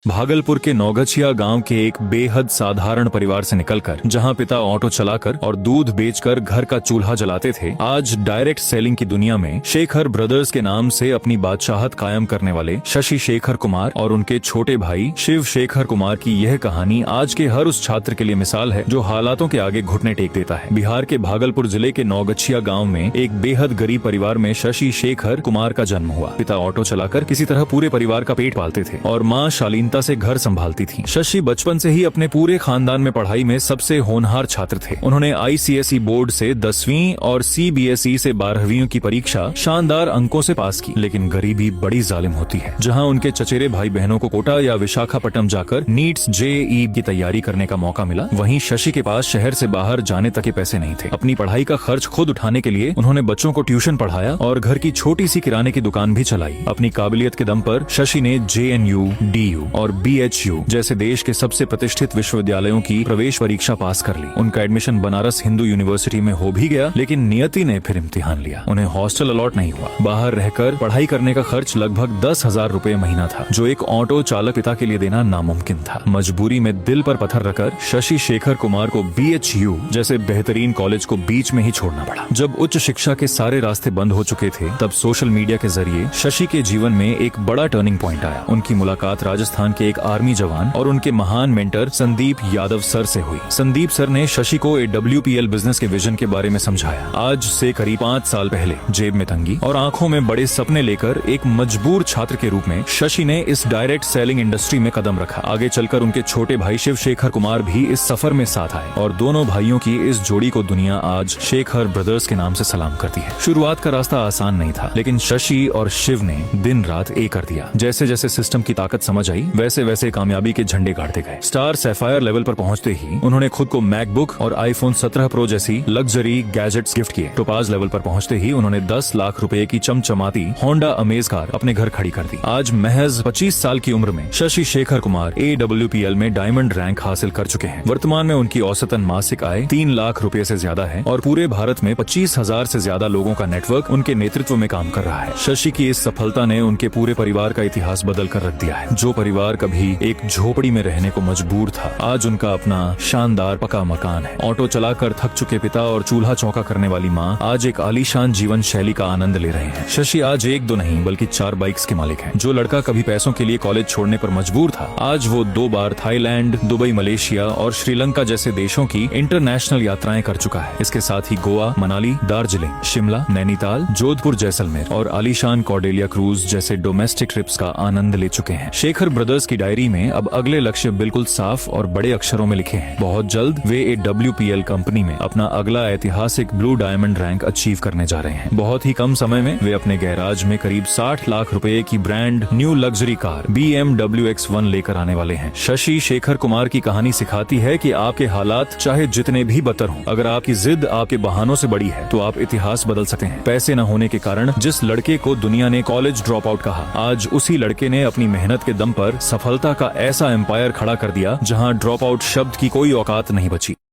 भागलपुर के नौगछिया गांव के एक बेहद साधारण परिवार से निकलकर जहां पिता ऑटो चलाकर और दूध बेचकर घर का चूल्हा जलाते थे, आज डायरेक्ट सेलिंग की दुनिया में शेखर ब्रदर्स के नाम से अपनी बादशाहत कायम करने वाले शशि शेखर कुमार और उनके छोटे भाई शिव शेखर कुमार की यह कहानी आज के हर उस छात्र के लिए मिसाल है जो हालातों के आगे घुटने टेक देता है। बिहार के भागलपुर जिले के नौगछिया गाँव में एक बेहद गरीब परिवार में शशि शेखर कुमार का जन्म हुआ। पिता ऑटो चलाकर किसी तरह पूरे परिवार का पेट पालते थे और माँ शालीन से घर संभालती थी। शशि बचपन से ही अपने पूरे खानदान में पढ़ाई में सबसे होनहार छात्र थे। उन्होंने ICSE बोर्ड से 10वीं और CBSE से 12वीं की परीक्षा शानदार अंकों से पास की, लेकिन गरीबी बड़ी जालिम होती है। जहां उनके चचेरे भाई बहनों को कोटा या विशाखापट्टनम जाकर नीट्स JEE की तैयारी करने का मौका मिला, वहीं शशि के पास शहर से बाहर जाने तक के पैसे नहीं थे। अपनी पढ़ाई का खर्च खुद उठाने के लिए उन्होंने बच्चों को ट्यूशन पढ़ाया और घर की छोटी सी किराने की दुकान भी चलाई। अपनी काबिलियत के दम पर शशि ने JNU, DU और BHU जैसे देश के सबसे प्रतिष्ठित विश्वविद्यालयों की प्रवेश परीक्षा पास कर ली। उनका एडमिशन बनारस हिंदू यूनिवर्सिटी में हो भी गया, लेकिन नियति ने फिर इम्तिहान लिया। उन्हें हॉस्टल अलॉट नहीं हुआ। बाहर रहकर पढ़ाई करने का खर्च लगभग 10,000 रुपए महीना था, जो एक ऑटो चालक पिता के लिए देना नामुमकिन था। मजबूरी में दिल पर पत्थर रखकर शशि शेखर कुमार को BHU जैसे बेहतरीन कॉलेज को बीच में ही छोड़ना पड़ा। जब उच्च शिक्षा के सारे रास्ते बंद हो चुके थे, तब सोशल मीडिया के जरिए शशि के जीवन में एक बड़ा टर्निंग पॉइंट आया। उनकी मुलाकात राजस्थान के एक आर्मी जवान और उनके महान मेंटर संदीप यादव सर से हुई। संदीप सर ने शशि को WPL बिजनेस के विजन के बारे में समझाया। आज से करीब 5 साल पहले जेब में तंगी और आंखों में बड़े सपने लेकर एक मजबूर छात्र के रूप में शशि ने इस डायरेक्ट सेलिंग इंडस्ट्री में कदम रखा। आगे चलकर उनके छोटे भाई शिव शेखर कुमार भी इस सफर में साथ आए और दोनों भाइयों की इस जोड़ी को दुनिया आज शेखर ब्रदर्स के नाम से सलाम करती है। शुरुआत का रास्ता आसान नहीं था, लेकिन शशि और शिव ने दिन रात एक कर दिया। जैसे जैसे सिस्टम की ताकत समझ आई, वैसे वैसे कामयाबी के झंडे गाड़ते गए। स्टार सैफायर लेवल पर पहुंचते ही उन्होंने खुद को मैकबुक और iPhone 17 Pro जैसी लग्जरी गैजेट्स गिफ्ट किए। टोपाज लेवल पर पहुंचते ही उन्होंने 10 लाख रुपए की चमचमाती होंडा अमेज कार अपने घर खड़ी कर दी। आज महज 25 साल की उम्र में शशि शेखर कुमार AWPL में डायमंड रैंक हासिल कर चुके हैं। वर्तमान में उनकी औसतन मासिक आय 3 लाख रुपए से ज्यादा है और पूरे भारत में 25,000 से ज्यादा लोगों का नेटवर्क उनके नेतृत्व में काम कर रहा है। शशि की इस सफलता ने उनके पूरे परिवार का इतिहास बदल कर रख दिया है। जो परिवार कभी एक झोपड़ी में रहने को मजबूर था, आज उनका अपना शानदार पका मकान है। ऑटो चलाकर थक चुके पिता और चूल्हा चौका करने वाली माँ आज एक आलीशान जीवन शैली का आनंद ले रहे हैं। शशि आज 1-2 नहीं बल्कि 4 बाइक्स के मालिक हैं। जो लड़का कभी पैसों के लिए कॉलेज छोड़ने पर मजबूर था, आज वो 2 बार थाईलैंड, दुबई, मलेशिया और श्रीलंका जैसे देशों की इंटरनेशनल यात्राएं कर चुका है। इसके साथ ही गोवा, मनाली, दार्जिलिंग, शिमला, नैनीताल, जोधपुर, जैसलमेर और आलीशान कॉर्डेलिया क्रूज जैसे डोमेस्टिक ट्रिप्स का आनंद ले चुके हैं। शेखर ब्रदर्स की डायरी में अब अगले लक्ष्य बिल्कुल साफ और बड़े अक्षरों में लिखे हैं। बहुत जल्द वे WPL कंपनी में अपना अगला ऐतिहासिक ब्लू डायमंड रैंक अचीव करने जा रहे हैं। बहुत ही कम समय में वे अपने गैराज में करीब 60 लाख रुपए की brand new luxury car BMW X1 लेकर आने वाले हैं। शशि शेखर कुमार की कहानी सिखाती है कि आपके हालात चाहे जितने भी बदतर हों, अगर आपकी जिद आपके बहानों से बड़ी है तो आप इतिहास बदल सकते हैं। पैसे न होने के कारण जिस लड़के को दुनिया ने कॉलेज ड्रॉप आउट कहा, आज उसी लड़के ने अपनी मेहनत के दम पर सफलता का ऐसा एम्पायर खड़ा कर दिया जहां ड्रॉप आउट शब्द की कोई औकात नहीं बची।